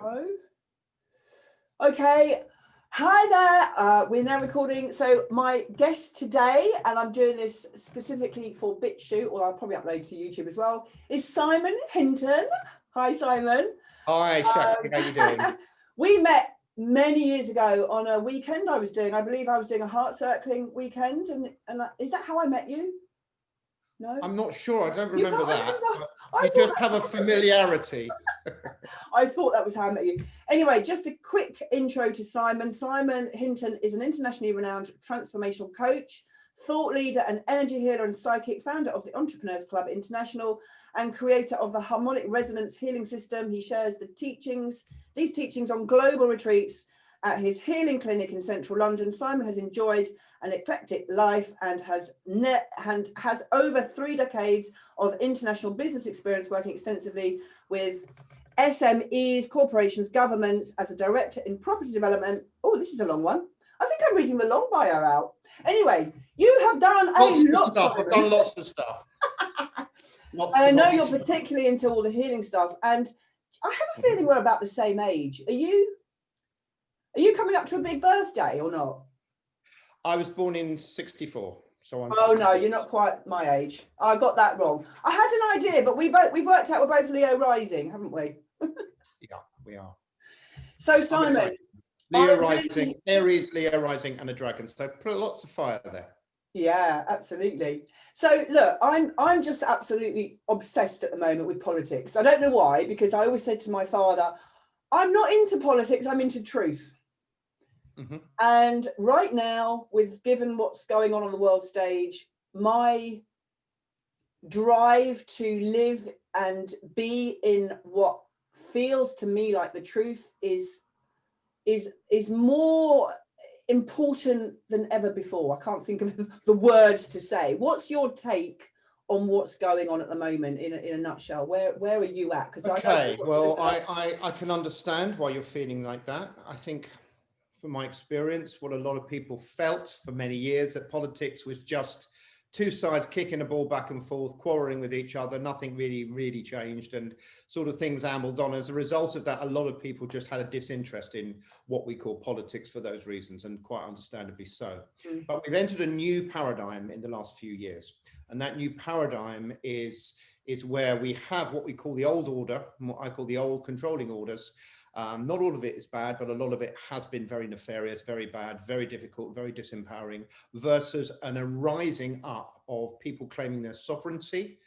Oh, okay. Hi there. We're now recording. So my guest today, and I'm doing this specifically for BitChute, or I'll probably upload to YouTube as well, is Simon Hinton. Hi, Simon. Hi, Shakti. How you doing? We met many years ago on a weekend I believe I was doing a heart circling weekend, and is that how I met you? No, I'm not sure. I don't remember that. Remember. You just have a familiarity. I thought that was how I met you. Anyway, just a quick intro to Simon. Simon Hinton is an internationally renowned transformational coach, thought leader and energy healer and psychic, founder of the Entrepreneurs Club International and creator of the Harmonic Resonance Healing System. He shares these teachings on global retreats at his healing clinic in central London. Simon has enjoyed an eclectic life and has over 3 decades of international business experience, working extensively with SMEs, corporations, governments as a director in property development. Oh, this is a long one. I think I'm reading the long bio out. Anyway, you have done Lots of stuff. I've done lots of stuff. And I know you're particularly into all the healing stuff. And I have a feeling we're about the same age. Are you coming up to a big birthday or not? I was born in 64. So I'm Oh no, you're not quite my age. I got that wrong. I had an idea, but we've worked out we're both Leo rising, haven't we? Yeah, we are. So Simon, Leo rising, Aries, Leo rising, and a dragon. So put lots of fire there. Yeah, absolutely. So look, I'm just absolutely obsessed at the moment with politics. I don't know why, because I always said to my father, I'm not into politics, I'm into truth. Mm-hmm. And right now, given what's going on the world stage, my drive to live and be in what feels to me like the truth is more important than ever before. I can't think of the words to say. What's your take on what's going on at the moment in a nutshell? Where are you at? Because I can understand why you're feeling like that. I think from my experience, what a lot of people felt for many years, that politics was just two sides kicking a ball back and forth, quarreling with each other. Nothing really changed, and sort of things ambled on. As a result of that, a lot of people just had a disinterest in what we call politics for those reasons, and quite understandably so. Mm. But we've entered a new paradigm in the last few years, and that new paradigm is where we have what we call the old order, and what I call the old controlling orders. Not all of it is bad, but a lot of it has been very nefarious, very bad, very difficult, very disempowering, versus an arising up of people claiming their sovereignty,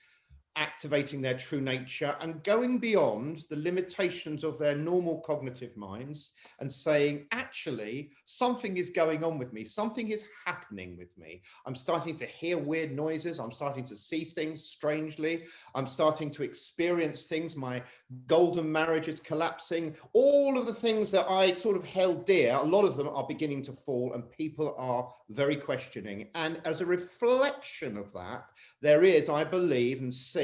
activating their true nature, and going beyond the limitations of their normal cognitive minds and saying, actually, something is going on with me. Something is happening with me. I'm starting to hear weird noises. I'm starting to see things strangely. I'm starting to experience things. My golden marriage is collapsing. All of the things that I sort of held dear, a lot of them are beginning to fall, and people are very questioning. And as a reflection of that, there is, I believe and see,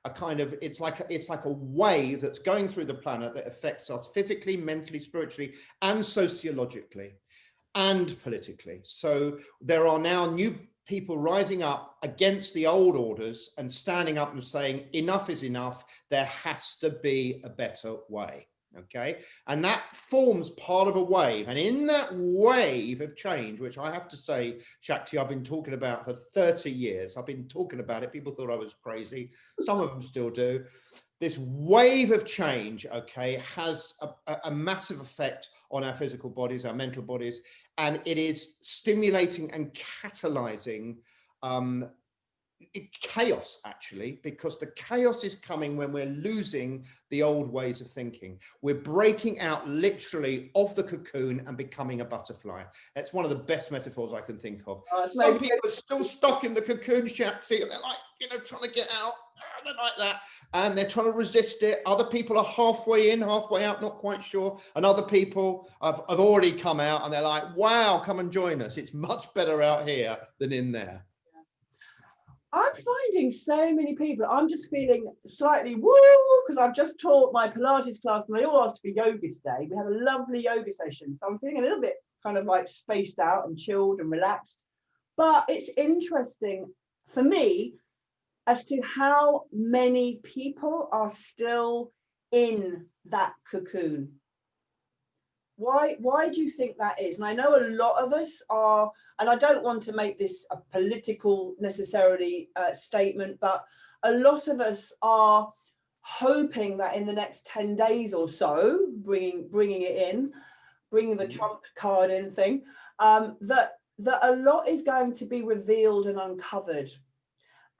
a kind of, it's like a wave that's going through the planet that affects us physically, mentally, spiritually, and sociologically, and politically. So there are now new people rising up against the old orders and standing up and saying, enough is enough. There has to be a better way. Okay, and that forms part of a wave, and in that wave of change, which I have to say, Shakti, I've been talking about for 30 years. I've been talking about it. People thought I was crazy. Some of them still do. This wave of change, okay, has a massive effect on our physical bodies, our mental bodies, and it is stimulating and catalyzing chaos, actually, because the chaos is coming when we're losing the old ways of thinking. We're breaking out literally of the cocoon and becoming a butterfly. That's one of the best metaphors I can think of. Some people are still stuck in the cocoon, Shakti, and they're like, trying to get out. I don't like that. And they're trying to resist it. Other people are halfway in, halfway out, not quite sure. And other people have already come out and they're like, wow, come and join us. It's much better out here than in there. I'm finding so many people, I'm just feeling slightly woo, because I've just taught my Pilates class and they all asked for yoga today. We had a lovely yoga session. So I'm feeling a little bit kind of like spaced out and chilled and relaxed. But it's interesting for me as to how many people are still in that cocoon. Why do you think that is? And I know a lot of us are, and I don't want to make this a political necessarily statement, but a lot of us are hoping that in the next 10 days or so, bringing the Trump card in thing, that a lot is going to be revealed and uncovered.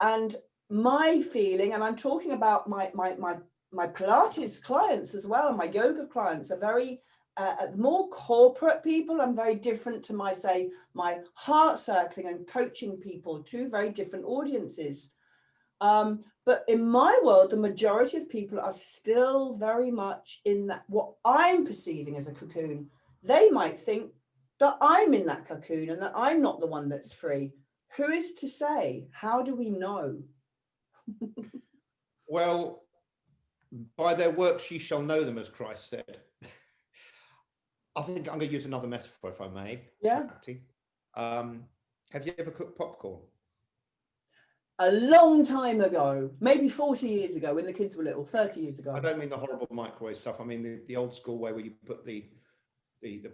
And my feeling, and I'm talking about my Pilates clients as well, and my yoga clients are very more corporate people. I'm very different to my heart circling and coaching people, two very different audiences. But in my world, the majority of people are still very much in that, what I'm perceiving as a cocoon. They might think that I'm in that cocoon and that I'm not the one that's free. Who is to say? How do we know? Well, by their works ye shall know them, as Christ said. I think I'm going to use another metaphor, if I may. Yeah. Have you ever cooked popcorn? A long time ago, maybe 40 years ago, when the kids were little, 30 years ago. I don't mean the horrible microwave stuff. I mean the old school way where you put the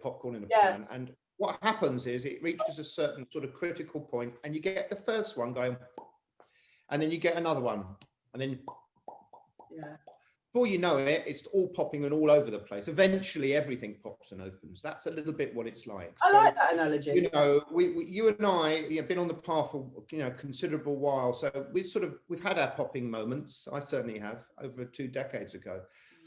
popcorn in a pan. And what happens is it reaches a certain sort of critical point, and you get the first one going, and then you get another one, and then before you know it, it's all popping and all over the place. Eventually, everything pops and opens. That's a little bit what it's like. I like that analogy. You know, you and I have been on the path for a considerable while. So we've had our popping moments. I certainly have, over 2 decades ago,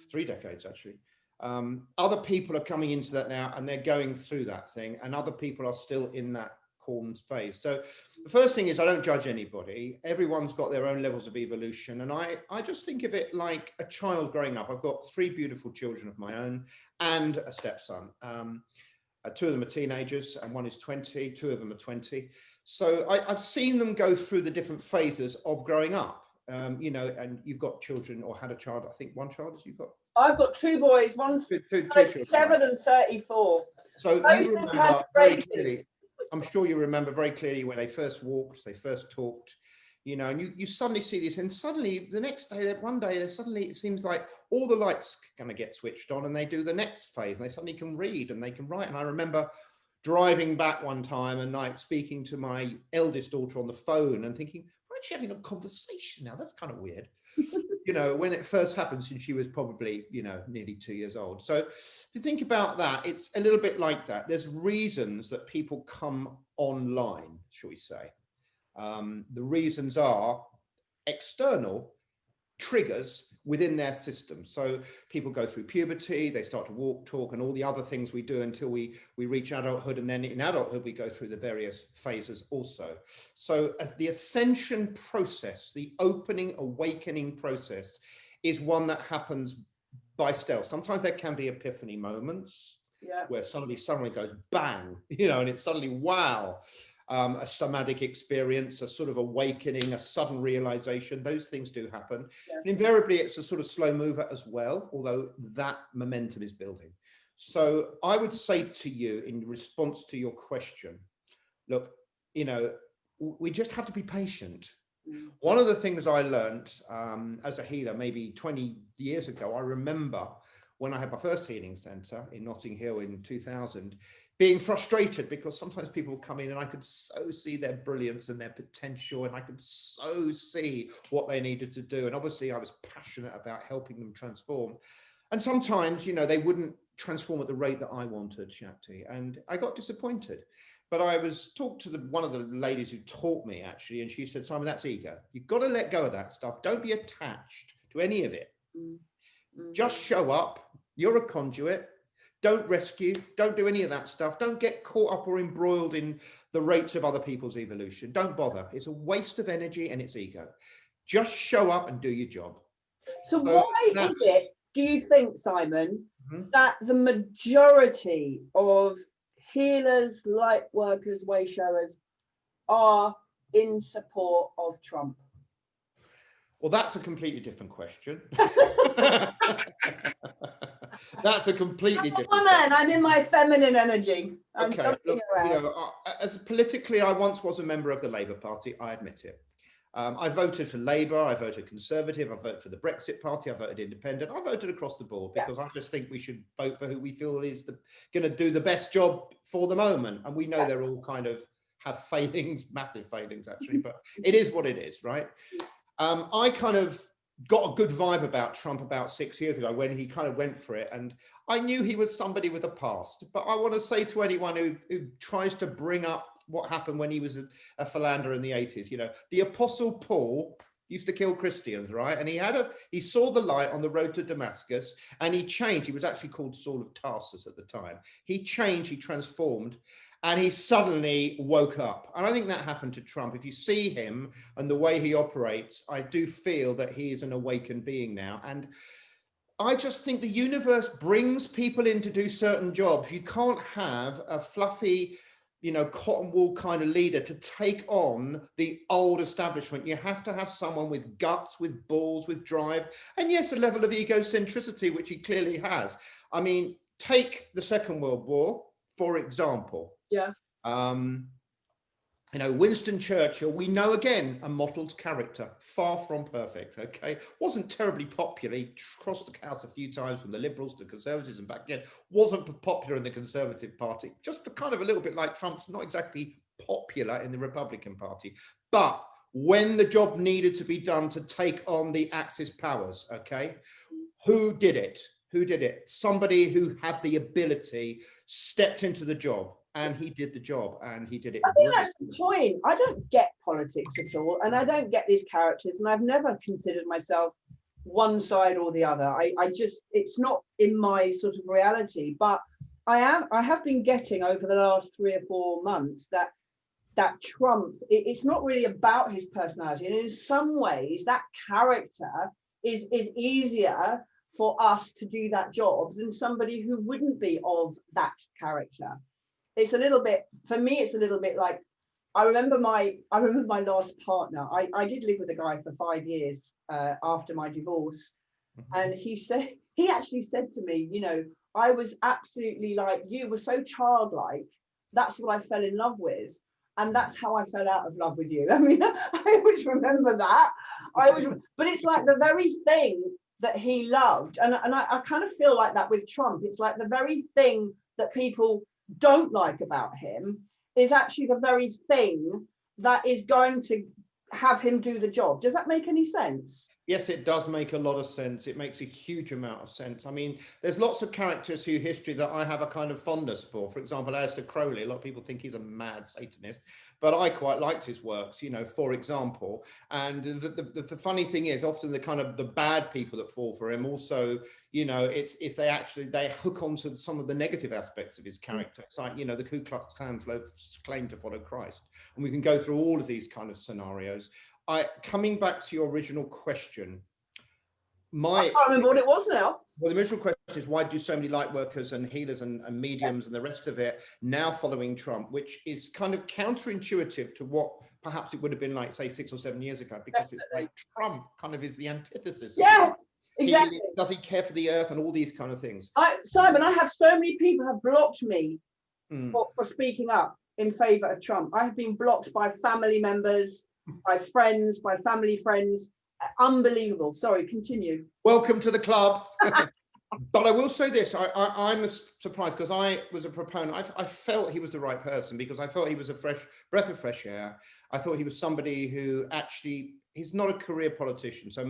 3 decades actually. Other people are coming into that now, and they're going through that thing, and other people are still in that corn phase. So the first thing is, I don't judge anybody. Everyone's got their own levels of evolution, and I just think of it like a child growing up. I've got 3 beautiful children of my own and a stepson. 2 of them are teenagers, and 1 is 20. 2 of them are 20. So I've seen them go through the different phases of growing up. And you've got children, or had a child. I think 1 child as you've got. I've got 2 boys. One's 37 and 34. So you remember very clearly. I'm sure you remember very clearly when they first walked, they first talked, and you suddenly see this, and suddenly the next day, one day, suddenly it seems like all the lights kind of get switched on, and they do the next phase, and they suddenly can read and they can write. And I remember driving back one time and like speaking to my eldest daughter on the phone and thinking, we're actually having a conversation now. That's kind of weird. When it first happened, since she was probably, nearly 2 years old. So if you think about that, it's a little bit like that. There's reasons that people come online, shall we say. The reasons are external triggers within their system. So people go through puberty, they start to walk, talk, and all the other things we do until we reach adulthood. And then in adulthood, we go through the various phases also. So as the ascension process, the opening, awakening process, is one that happens by stealth. Sometimes there can be epiphany moments where suddenly goes bang, and it's suddenly, wow. A somatic experience, a sort of awakening, a sudden realization. Those things do happen. And invariably, it's a sort of slow mover as well, although that momentum is building. So I would say to you, in response to your question, look, we just have to be patient. One of the things I learned as a healer maybe 20 years ago, I remember when I had my first healing center in Notting Hill in 2000, being frustrated because sometimes people would come in and I could so see their brilliance and their potential, and I could so see what they needed to do. And obviously I was passionate about helping them transform. And sometimes, they wouldn't transform at the rate that I wanted, Shakti, and I got disappointed. But I was talked to one of the ladies who taught me actually, and she said, Simon, that's ego. You've got to let go of that stuff. Don't be attached to any of it. Just show up. You're a conduit. Don't rescue, don't do any of that stuff. Don't get caught up or embroiled in the rates of other people's evolution. Don't bother. It's a waste of energy and it's ego. Just show up and do your job. So why is it, do you think, Simon, that the majority of healers, light workers, way showers are in support of Trump? Well, that's a completely different question. That's a completely different woman. I'm in my feminine energy. Okay, look, as politically, I once was a member of the Labour Party, I admit it. I voted for Labour, I voted Conservative, I voted for the Brexit Party, I voted Independent, I voted across the board because I just think we should vote for who we feel is going to do the best job for the moment. And we know they're all kind of have failings, massive failings actually, but it is what it is, right? I kind of got a good vibe about Trump about 6 years ago when he kind of went for it. And I knew he was somebody with a past, but I want to say to anyone who tries to bring up what happened when he was a philanderer in the 80s, you know, the Apostle Paul used to kill Christians, right? And he saw the light on the road to Damascus and he changed. He was actually called Saul of Tarsus at the time. He changed, he transformed, and he suddenly woke up. And I think that happened to Trump. If you see him and the way he operates, I do feel that he is an awakened being now. And I just think the universe brings people in to do certain jobs. You can't have a fluffy, you know, cotton wool kind of leader to take on the old establishment. You have to have someone with guts, with balls, with drive, and yes, a level of egocentricity, which he clearly has. I mean, take the Second World War, for example. Yeah. You know, Winston Churchill, we know again, a mottled character, far from perfect, okay? Wasn't terribly popular. He crossed the house a few times from the Liberals to Conservatives and back again. Wasn't popular in the Conservative Party. Just kind of a little bit like Trump's not exactly popular in the Republican Party. But when the job needed to be done to take on the Axis powers, okay? Who did it? Who did it? Somebody who had the ability stepped into the job. And he did the job, and he did it. I think that's the point. I don't get politics at all, and I don't get these characters, and I've never considered myself one side or the other. I just, it's not in my sort of reality. But I have been getting over the last 3 or 4 months that Trump, it's not really about his personality, and in some ways, that character is easier for us to do that job than somebody who wouldn't be of that character. It's a little bit, for me, it's a little bit like, I remember my last partner. I did live with a guy for 5 years after my divorce. And he actually said to me, you know, I was absolutely like, you were so childlike. That's what I fell in love with. And that's how I fell out of love with you. I mean, I always remember that. But it's like the very thing that he loved. And I kind of feel like that with Trump. It's like the very thing that people don't like about him is actually the very thing that is going to have him do the job. Does that make any sense? Yes, it does make a lot of sense. It makes a huge amount of sense. I mean, there's lots of characters through history that I have a kind of fondness for. For example, Aleister Crowley. A lot of people think he's a mad Satanist, but I quite liked his works, you know, for example. And the funny thing is, often the kind of the bad people that fall for him also, you know, it's they hook onto some of the negative aspects of his character. It's like, you know, the Ku Klux Klan claim to follow Christ. And we can go through all of these kind of scenarios. Coming back to your original question, I can't remember what it was now. Well, the original question is, why do so many light workers and healers and mediums and the rest of it now following Trump, which is kind of counterintuitive to what perhaps it would have been like, say, 6 or 7 years ago, because it's like Trump kind of is the antithesis. Yeah, exactly. Does he care for the earth and all these kind of things? Simon, I have so many people have blocked me for speaking up in favor of Trump. I have been blocked by family members, by friends, by family friends. Unbelievable. Sorry, continue. Welcome to the club. But I will say this, I'm surprised because I was a proponent. I felt he was the right person because I thought he was a fresh breath of fresh air. I thought he was somebody who actually, he's not a career politician. So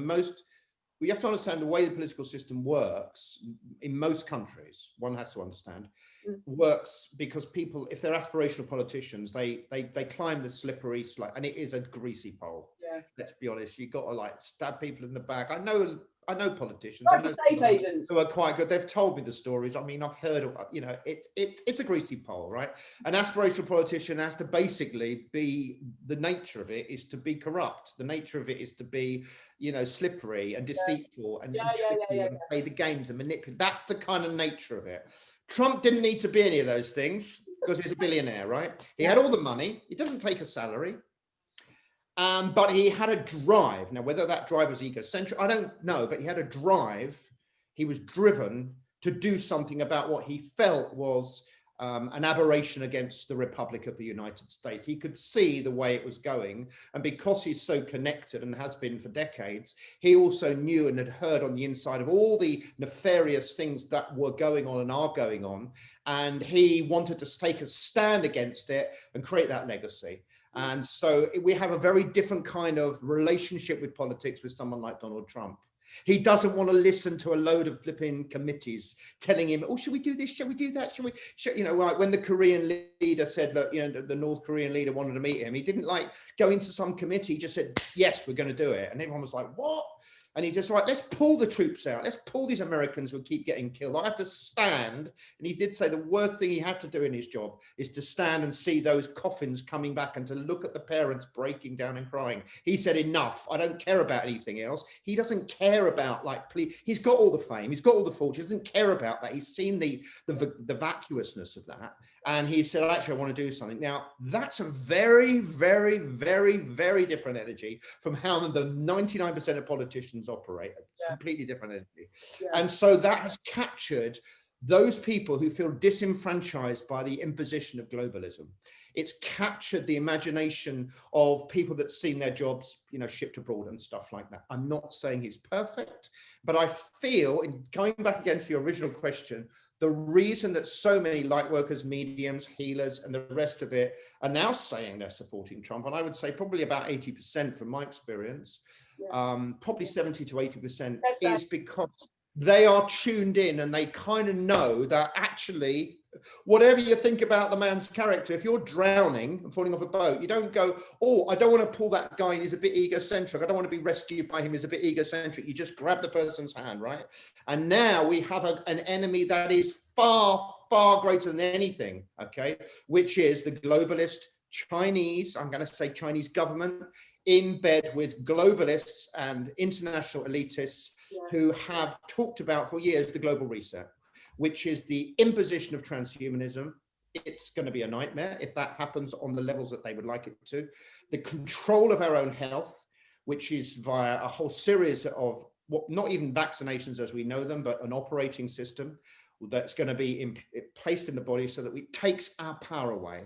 we have to understand the way the political system works in most countries, one has to understand, works because people, if they're aspirational politicians, they climb the slippery slope, and it is a greasy pole. Yeah. Let's be honest, you've got to like stab people in the back. I know politicians, like estate agents who are quite good. They've told me the stories. I mean, I've heard of, you know, it's a greasy pole, right? An aspirational politician has to basically be, the nature of it is to be corrupt. The nature of it is to be, you know, slippery and deceitful and tricky and play the games and manipulate. That's the kind of nature of it. Trump didn't need to be any of those things because he's a billionaire, right? He had all the money. He doesn't take a salary. But he had a drive. Now, whether that drive was egocentric, I don't know, but he had a drive. He was driven to do something about what he felt was an aberration against the Republic of the United States. He could see the way it was going. And because he's so connected and has been for decades, he also knew and had heard on the inside of all the nefarious things that were going on and are going on. And he wanted to take a stand against it and create that legacy. And so we have a very different kind of relationship with politics with someone like Donald Trump. He doesn't want to listen to a load of flipping committees telling him, oh, should we do this? Shall we do that? You know, like when the Korean leader said, look, you know, the North Korean leader wanted to meet him. He didn't like go into some committee. He just said, yes, we're going to do it. And everyone was like, what? And he just like, let's pull the troops out. Let's pull these Americans who keep getting killed. I have to stand. And he did say the worst thing he had to do in his job is to stand and see those coffins coming back and to look at the parents breaking down and crying. He said, enough. I don't care about anything else. He doesn't care about like, please. He's got all the fame. He's got all the fortune. He doesn't care about that. He's seen the vacuousness of that. And he said, actually, I want to do something. Now, that's a very, very, very, very different energy from how the 99% of politicians operate. A completely different energy. And so that has captured those people who feel disenfranchised by the imposition of globalism. It's captured the imagination of people that seen their jobs, you know, shipped abroad and stuff like that. I'm not saying he's perfect, but I feel, in going back again to your original question, the reason that so many light workers, mediums, healers, and the rest of it are now saying they're supporting Trump, and I would say probably about 80% from my experience, probably 70 to 80%, is because they are tuned in and they kind of know that actually, whatever you think about the man's character, if you're drowning and falling off a boat, you don't go, oh, I don't want to pull that guy in, he's a bit egocentric. I don't want to be rescued by him, he's a bit egocentric. You just grab the person's hand, right? And now we have an enemy that is far, far greater than anything, okay? Which is the globalist Chinese, I'm going to say Chinese government, in bed with globalists and international elitists who have talked about for years the global reset, which is the imposition of transhumanism. It's going to be a nightmare if that happens on the levels that they would like it to. The control of our own health, which is via a whole series of, not even vaccinations as we know them, but an operating system that's going to be placed in the body so that it takes our power away.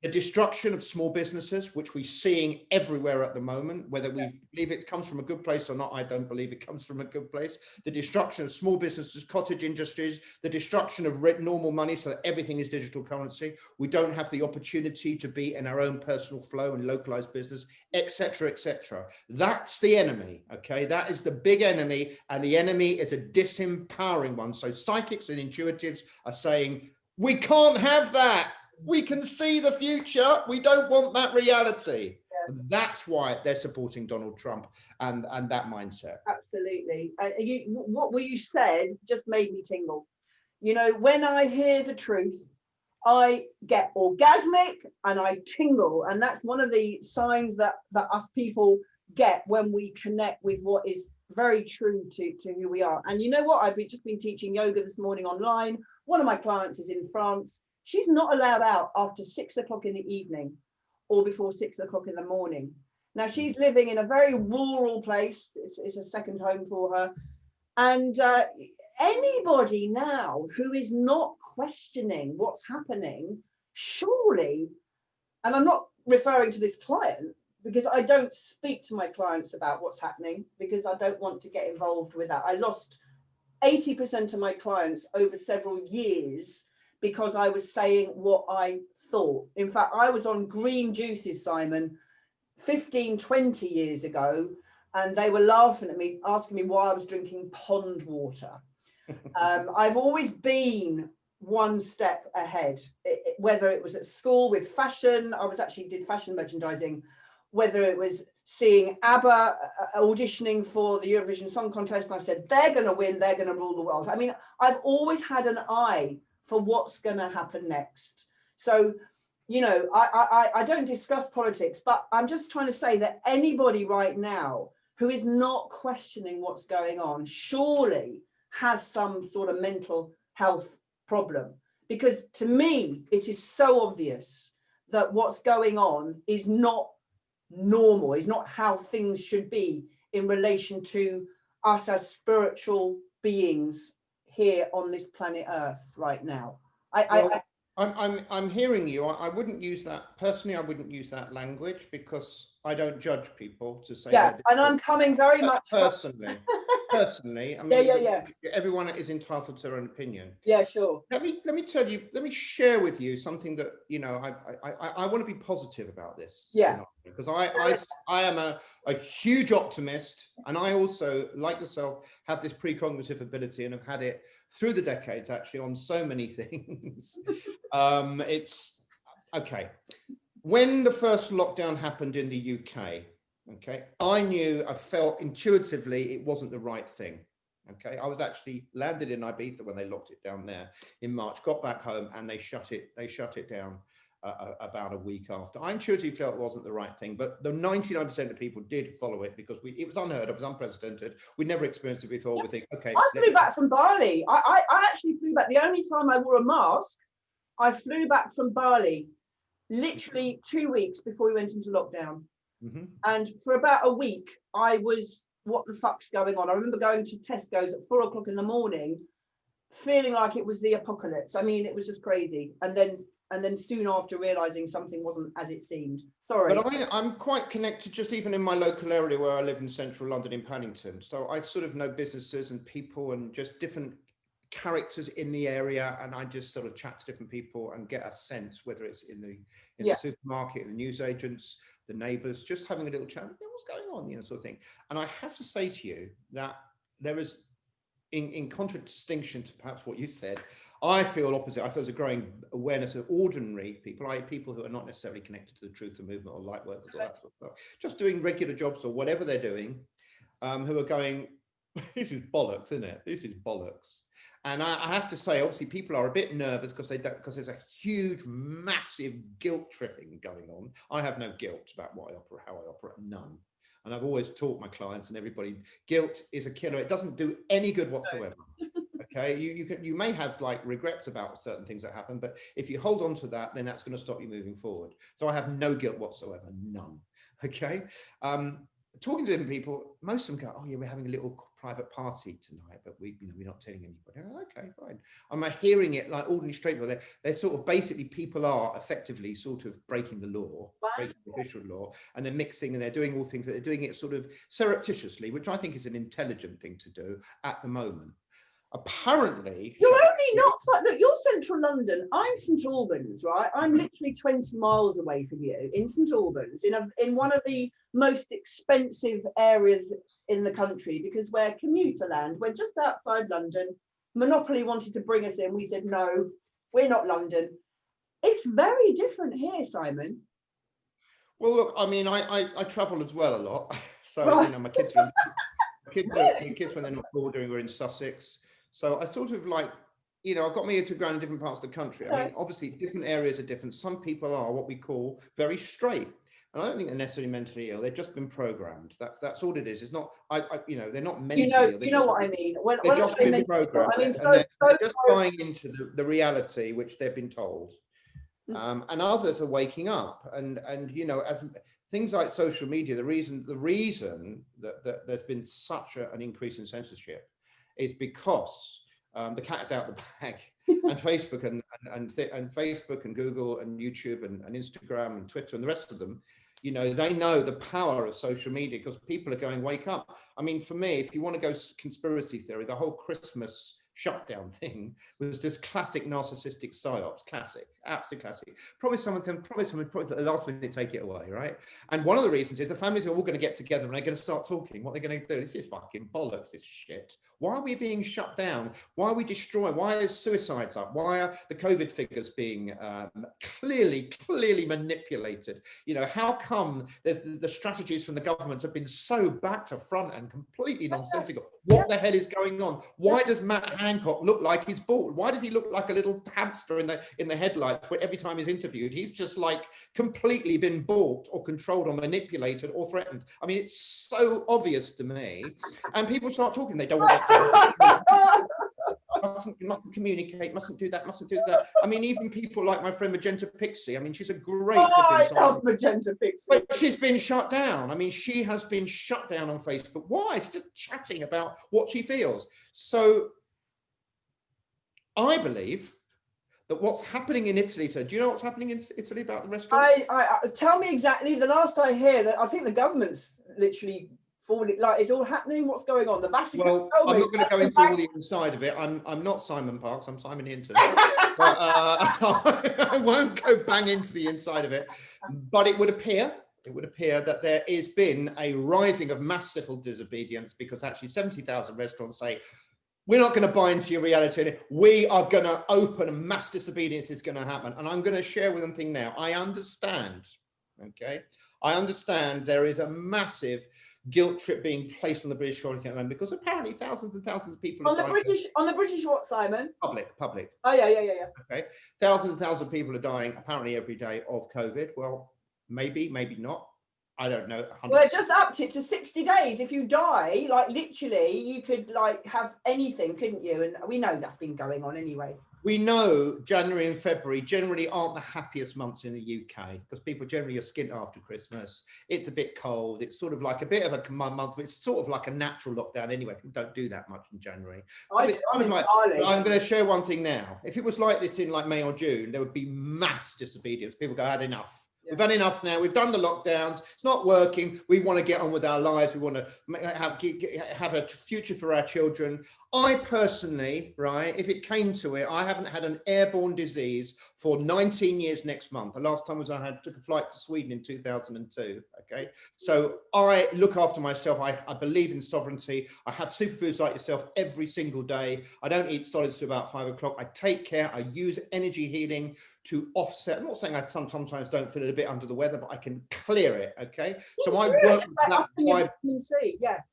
The destruction of small businesses, which we're seeing everywhere at the moment, whether we believe it comes from a good place or not, I don't believe it comes from a good place. The destruction of small businesses, cottage industries, the destruction of normal money so that everything is digital currency. We don't have the opportunity to be in our own personal flow and localized business, etc., etc. That's the enemy, okay? That is the big enemy, and the enemy is a disempowering one. So psychics and intuitives are saying, we can't have that. We can see the future. We don't want that reality. And that's why they're supporting Donald Trump and that mindset. Absolutely. What you said just made me tingle. You know, when I hear the truth, I get orgasmic and I tingle. And that's one of the signs that us people get when we connect with what is very true to who we are. And you know what? I've just been teaching yoga this morning online. One of my clients is in France. She's not allowed out after 6 o'clock in the evening or before 6 o'clock in the morning. Now, she's living in a very rural place. It's a second home for her. And anybody now who is not questioning what's happening, surely, and I'm not referring to this client, because I don't speak to my clients about what's happening, because I don't want to get involved with that. I lost 80% of my clients over several years because I was saying what I thought. In fact, I was on green juices, Simon, 15, 20 years ago, and they were laughing at me, asking me why I was drinking pond water. I've always been one step ahead, whether it was at school with fashion. I did fashion merchandising, whether it was seeing ABBA auditioning for the Eurovision Song Contest, and I said, they're going to win, they're going to rule the world. I mean, I've always had an eye for what's going to happen next. So, you know, I don't discuss politics, but I'm just trying to say that anybody right now who is not questioning what's going on surely has some sort of mental health problem. Because to me, it is so obvious that what's going on is not normal, is not how things should be in relation to us as spiritual beings here on this planet Earth right now. I I'm hearing you. I wouldn't use that personally. I wouldn't use that language because I don't judge people to say Yeah, they're and I'm coming very much from. personally. I Yeah, mean, yeah. everyone is entitled to their own opinion. Yeah, sure. Let me tell you. Let me share with you something that I want to be positive about this Yeah. scenario because I am a huge optimist, and I also, like yourself, have this precognitive ability and have had it through the decades actually on so many things. It's okay. When the first lockdown happened in the UK, okay, I felt intuitively it wasn't the right thing. Okay, I was actually landed in Ibiza when they locked it down there in March, got back home and they shut it down about a week after. I intuitively felt it wasn't the right thing, but the 99% of people did follow it because it was unheard of, it was unprecedented. We'd never experienced it before. We think, okay. I flew back from Bali. I actually flew back. The only time I wore a mask, I flew back from Bali literally 2 weeks before we went into lockdown. Mm-hmm. And for about a week, I was, what the fuck's going on? I remember going to Tesco's at 4 o'clock in the morning, feeling like it was the apocalypse. I mean, it was just crazy. And then soon after realizing something wasn't as it seemed. Sorry. But I'm quite connected, just even in my local area where I live in central London in Paddington. So I sort of know businesses and people and just different characters in the area, and I just sort of chat to different people and get a sense, whether it's in the supermarket, the newsagents, the neighbours, just having a little chat, what's going on, sort of thing. And I have to say to you that there is, in contradistinction to perhaps what you said, I feel opposite. I feel there's a growing awareness of ordinary people, like people who are not necessarily connected to the truth movement or light workers or that sort of stuff, just doing regular jobs or whatever they're doing, who are going, this is bollocks, isn't it? This is bollocks. And I have to say, obviously, people are a bit nervous because there's a huge, massive guilt tripping going on. I have no guilt about what I operate, how I operate, none. And I've always taught my clients and everybody, guilt is a killer. It doesn't do any good whatsoever. Okay, you may have like regrets about certain things that happen, but if you hold on to that, then that's going to stop you moving forward. So I have no guilt whatsoever, none. Okay. Talking to different people, most of them go, oh yeah, we're having a little private party tonight, but we're not telling anybody. Oh, okay, fine. I'm hearing it like ordinary straight people. They're sort of basically, people are effectively sort of breaking the law, breaking the official law, and they're mixing and they're doing all things that they're doing it sort of surreptitiously, which I think is an intelligent thing to do at the moment. Apparently, you're only not, look, you're central London, I'm St Albans, right? I'm literally 20 miles away from you in St Albans, in one of the most expensive areas in the country, because we're commuter land, we're just outside London. Monopoly wanted to bring us in, we said no, we're not London. It's very different here, Simon. Well, look, I mean, I travel as well a lot, so right. My kids when they're not bordering, we're in Sussex. So I sort of like, I've got my ear to the ground in different parts of the country. I mean, obviously, different areas are different. Some people are what we call very straight. And I don't think they're necessarily mentally ill. They've just been programmed. That's all it is. It's not, they're not mentally ill. You know what I mean? They've just been programmed. I mean, they're just buying into the reality which they've been told. And others are waking up. And as things like social media, the reason that there's been such an increase in censorship is because the cat's out the bag, and Facebook and Facebook and Google and YouTube and Instagram and Twitter and the rest of them, they know the power of social media because people are going, wake up. I mean, for me, if you want to go conspiracy theory, the whole Christmas shutdown thing was just classic narcissistic psyops, classic, absolute classic. Promise someone at the last minute take it away, right? And one of the reasons is the families are all going to get together and they're going to start talking. What they're going to do, this is fucking bollocks, this shit. Why are we being shut down? Why are we destroying? Why are suicides up? Why are the COVID figures being clearly manipulated? How come there's the strategies from the governments have been so back to front and completely nonsensical? What the hell is going on? Why does Matt Hancock look like he's bald? Why does he look like a little hamster in the headlights where every time he's interviewed, he's just like completely been bought or controlled or manipulated or threatened? I mean, it's so obvious to me. And people start talking, they don't want that mustn't communicate, mustn't do that. I mean, even people like my friend Magenta Pixie, I mean, she's a great I love Magenta Pixie. But she's been shut down. I mean, she has been shut down on Facebook. Why? She's just chatting about what she feels. So I believe that what's happening in Italy. So do you know what's happening in Italy about the restaurants? I tell me exactly. The last I hear, that I think the government's literally falling. Like, it's all happening. What's going on? The Vatican. Well, Tell I'm me. not going to go into all the inside of it. I'm not Simon Parks. I'm Simon Hinton. But I won't go bang into the inside of it. But it would appear that there has been a rising of mass civil disobedience, because actually 70,000 restaurants say, we're not going to buy into your reality. We are going to open, and mass disobedience is going to happen. And I'm going to share with them thing now. I understand, okay? I understand there is a massive guilt trip being placed on the British government, because apparently thousands and thousands of people on the British what, Simon? Public. Oh yeah. Okay, thousands and thousands of people are dying apparently every day of COVID. Well, maybe not. I don't know. 100%. Well, they just upped it to 60 days. If you die, like literally, you could like have anything, couldn't you? And we know that's been going on anyway. We know January and February generally aren't the happiest months in the UK, because people generally are skint after Christmas. It's a bit cold. It's sort of like a bit of a month, but it's sort of like a natural lockdown anyway. People don't do that much in January. So I'm going to share one thing now. If it was like this in like May or June, there would be mass disobedience. People go, had enough. Yeah. We've had enough now. We've done the lockdowns. It's not working. We want to get on with our lives. We want to have a future for our children. I personally, right, if it came to it, I haven't had an airborne disease for 19 years next month. The last time was I took a flight to Sweden in 2002. Okay. So I look after myself. I believe in sovereignty. I have superfoods like yourself every single day. I don't eat solids till about 5 o'clock. I take care. I use energy healing to offset. I'm not saying I sometimes don't feel a bit under the weather, but I can clear it. Okay. So I work with that.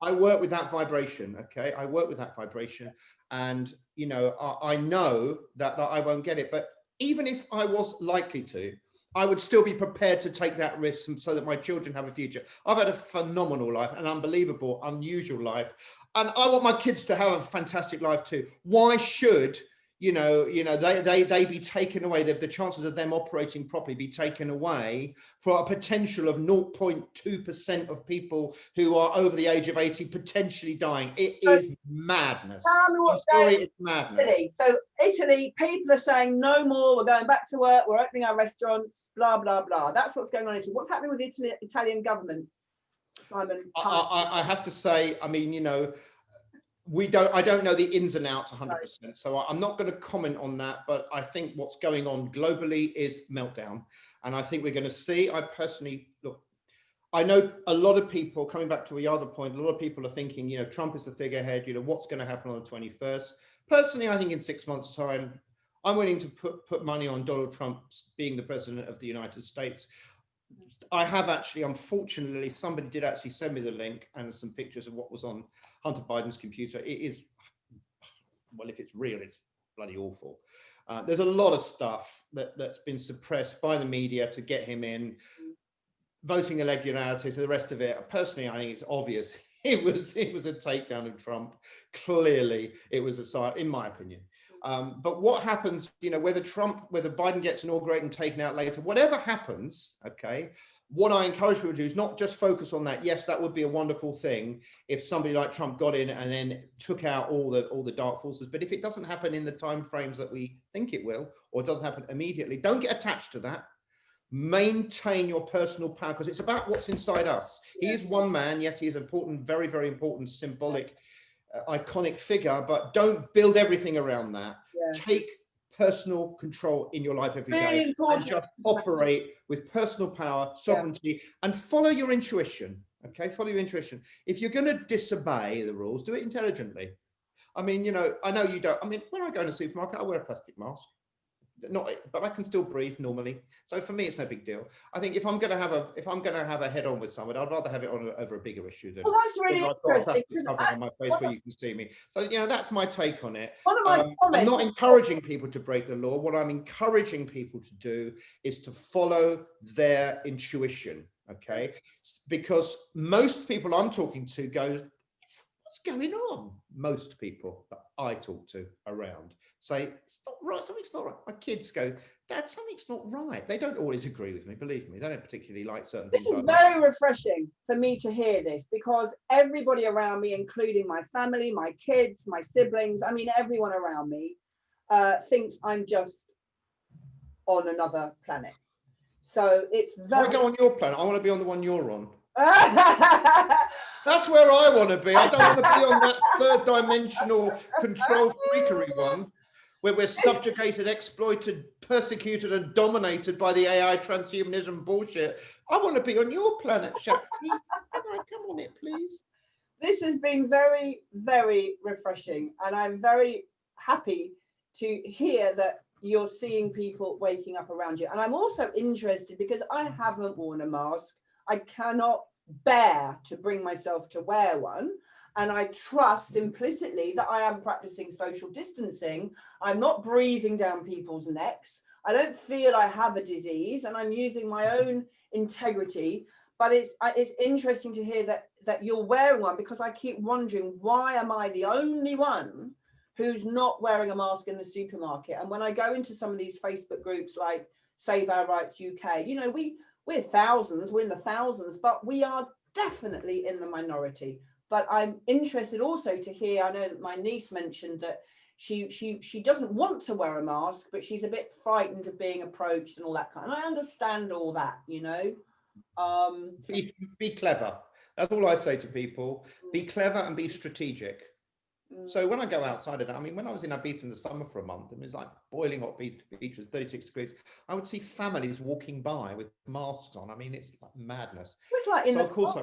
I work with that vibration. Okay. I work with that vibration. And, you know, I know that I won't get it. But even if I was likely to, I would still be prepared to take that risk so that my children have a future. I've had a phenomenal life, an unbelievable, unusual life. And I want my kids to have a fantastic life too. Why should they be taken away, the chances of them operating properly be taken away for a potential of 0.2% of people who are over the age of 80 potentially dying? It is madness. Tell me what's it's madness. Italy. So Italy, people are saying no more, we're going back to work, we're opening our restaurants, blah, blah, blah. That's what's going on in Italy. What's happening with the Italian government, Simon? I have to say, I mean, you know, I don't know the ins and outs 100%. So I'm not going to comment on that, but I think what's going on globally is meltdown. And I think we're going to see, I personally, look, I know a lot of people, coming back to the other point, a lot of people are thinking, you know, Trump is the figurehead, you know, what's going to happen on the 21st? Personally, I think in 6 months' time, I'm willing to put money on Donald Trump being the president of the United States. I have actually, unfortunately, somebody did actually send me the link and some pictures of what was on Hunter Biden's computer. It is, well, if it's real, it's bloody awful. There's a lot of stuff that's been suppressed by the media to get him in, voting irregularities, the rest of it. Personally, I think it's obvious. It was a takedown of Trump. Clearly, it was a sign, in my opinion. But what happens, you know, whether Biden gets inaugurated and taken out later, whatever happens, okay, what I encourage people to do is not just focus on that. Yes, that would be a wonderful thing if somebody like Trump got in and then took out all the dark forces. But if it doesn't happen in the time frames that we think it will, or it doesn't happen immediately, don't get attached to that. Maintain your personal power, because it's about what's inside us. He is one man. Yes, he is important, very, very important, symbolic, iconic figure, but don't build everything around that. Take personal control in your life every day and just operate with personal power, sovereignty, and follow your intuition. Okay, follow your intuition. If you're going to disobey the rules, do it intelligently. I mean, you know, I know you don't. I mean, when I go in a supermarket, I wear a plastic mask. But I can still breathe normally. So for me, it's no big deal. I think if I'm going to have a head on with someone, I'd rather have it on over a bigger issue than. Well, that's really interesting. On my face where you can see me. So you know, that's my take on it. I'm not encouraging people to break the law. What I'm encouraging people to do is to follow their intuition. Okay, because most people I'm talking to goes, what's going on? Most people that I talk to around say, it's not right, something's not right. My kids go, Dad, something's not right. They don't always agree with me, believe me. They don't particularly like certain things. This is very refreshing for me to hear this, because everybody around me, including my family, my kids, my siblings, I mean, everyone around me thinks I'm just on another planet. So it's very... I go on your planet, I want to be on the one you're on. That's where I want to be. I don't want to be on that third dimensional control freakery one, where we're subjugated, exploited, persecuted, and dominated by the AI transhumanism bullshit. I want to be on your planet, Shakti. Can I come on it, please? This has been very, very refreshing, and I'm very happy to hear that you're seeing people waking up around you. And I'm also interested because I haven't worn a mask. I cannot bear to bring myself to wear one. And I trust implicitly that I am practicing social distancing. I'm not breathing down people's necks. I don't feel I have a disease, and I'm using my own integrity. But it's interesting to hear that you're wearing one, because I keep wondering, why am I the only one who's not wearing a mask in the supermarket? And when I go into some of these Facebook groups like Save Our Rights UK, you know, we're thousands, we're in the thousands, but we are definitely in the minority. But I'm interested also to hear, I know that my niece mentioned that she doesn't want to wear a mask, but she's a bit frightened of being approached and all that kind. And I understand all that, you know. Be clever. That's all I say to people. Be clever and be strategic. So when I go outside of that, I mean, when I was in Ibiza in the summer for a month, and it was like boiling hot beach, was 36 degrees, I would see families walking by with masks on. I mean, it's like madness. It's like so of course,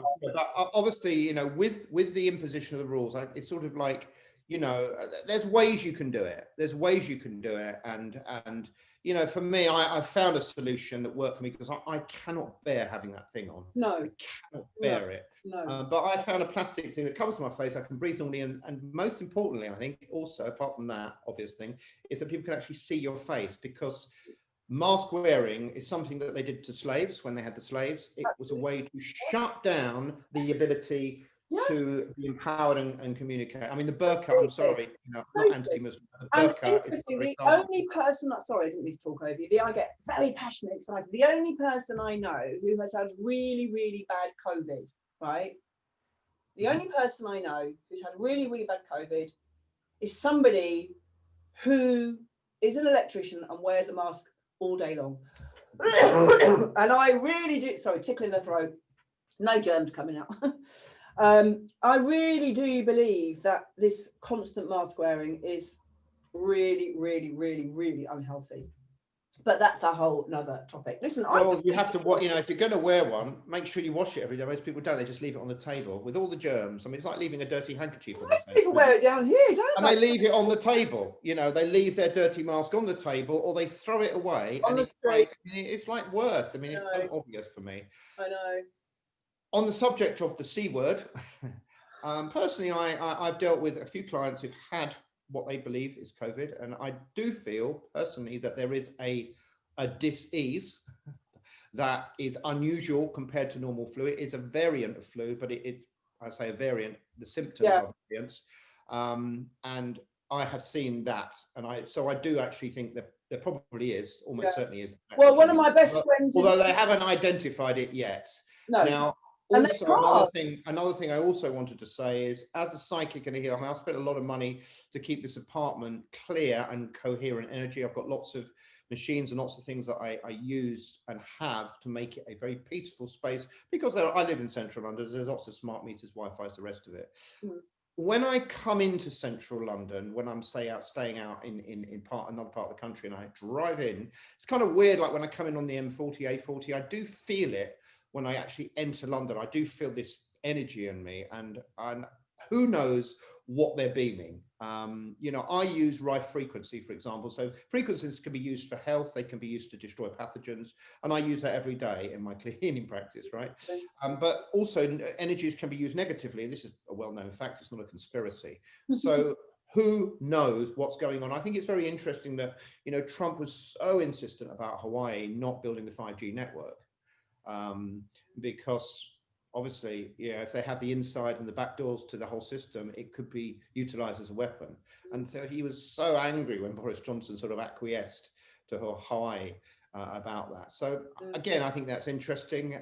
obviously, you know, with the imposition of the rules, it's sort of like, you know, there's ways you can do it. There's ways you can do it. And you know, for me, I found a solution that worked for me, because I cannot bear having that thing on. No. I cannot bear it. No. But I found a plastic thing that covers my face. I can breathe normally. And most importantly, I think also, apart from that obvious thing, is that people can actually see your face, because mask wearing is something that they did to slaves when they had the slaves. It was a way to shut down the ability to be empowered and communicate. I mean, the burqa, I'm sorry, you know, not anti-Muslim. The burqa is the only person sorry, I didn't mean to talk over you. I get very passionate, excited. The only person I know who has had really, really bad COVID, right? The only person I know who's had really, really bad COVID is somebody who is an electrician and wears a mask all day long. And I really do, sorry, tickling the throat, no germs coming out. I really do believe that this constant mask wearing is really, really, really, really unhealthy. But that's a whole nother topic. Listen, well, you have to, you know, if you're going to wear one, make sure you wash it every day. Most people don't. They just leave it on the table with all the germs. I mean, it's like leaving a dirty handkerchief on the table. People wear it down here, don't they? And they leave it on the table. You know, they leave their dirty mask on the table, or they throw it away. On and the it's like worse. I mean, it's so obvious for me. I know. On the subject of the C word, personally, I've dealt with a few clients who've had what they believe is COVID, and I do feel personally that there is a dis-ease that is unusual compared to normal flu. It is a variant of flu, but I say a variant, the symptoms are variants, and I have seen that, and so I do actually think that there probably is, almost certainly is. Well, one of my best friends, although they haven't identified it yet. No. Now, also, another thing I also wanted to say is, as a psychic and a healer, I mean, I've spent a lot of money to keep this apartment clear and coherent energy. I've got lots of machines and lots of things that I use and have to make it a very peaceful space, because I live in central London. There's lots of smart meters, Wi-Fi, the rest of it. When I come into central London, when I'm staying out in another part of the country, and I drive in, it's kind of weird. Like when I come in on the M40, A40, I do feel it. When I actually enter London, I do feel this energy in me, and who knows what they're beaming. You know, I use Rife frequency, for example. So frequencies can be used for health. They can be used to destroy pathogens. And I use that every day in my cleaning practice, right? But also energies can be used negatively. And this is a well-known fact. It's not a conspiracy. So who knows what's going on? I think it's very interesting that, you know, Trump was so insistent about Hawaii not building the 5G network. Because obviously, yeah, if they have the inside and the back doors to the whole system, it could be utilized as a weapon. And so he was so angry when Boris Johnson sort of acquiesced to Hawaii about that. So again, I think that's interesting.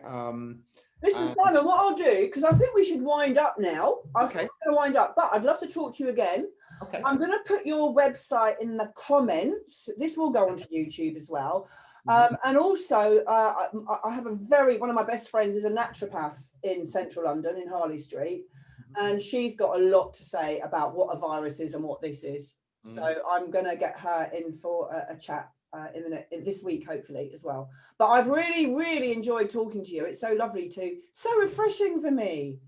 Listen, Simon, what I'll do, because I think we should wind up now. Okay. going to wind up, but I'd love to talk to you again. Okay. I'm going to put your website in the comments. This will go onto YouTube as well. And also, I have one of my best friends is a naturopath in central London in Harley Street. And she's got a lot to say about what a virus is and what this is. So I'm going to get her in for a chat in this week, hopefully, as well. But I've really, really enjoyed talking to you. It's so lovely so refreshing for me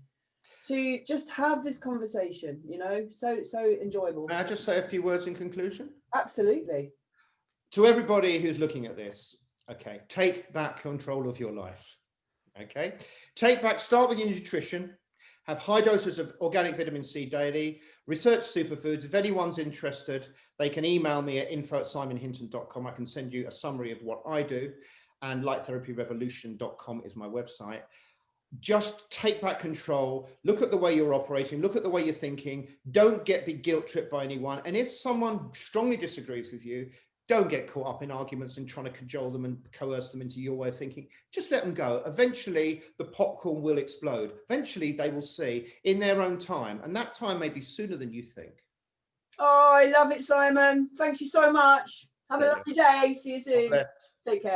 to just have this conversation, so enjoyable. May I just say a few words in conclusion? Absolutely. To everybody who's looking at this, okay, take back control of your life. Okay, start with your nutrition, have high doses of organic vitamin C daily, research superfoods. If anyone's interested, they can email me at info@simonhinton.com. I can send you a summary of what I do, and lighttherapyrevolution.com is my website. Just take back control, look at the way you're operating, look at the way you're thinking, don't be guilt tripped by anyone. And if someone strongly disagrees with you, don't get caught up in arguments and trying to cajole them and coerce them into your way of thinking. Just let them go. Eventually, the popcorn will explode. Eventually, they will see in their own time. And that time may be sooner than you think. Oh, I love it, Simon. Thank you so much. Have a lovely day. See you soon. Take care.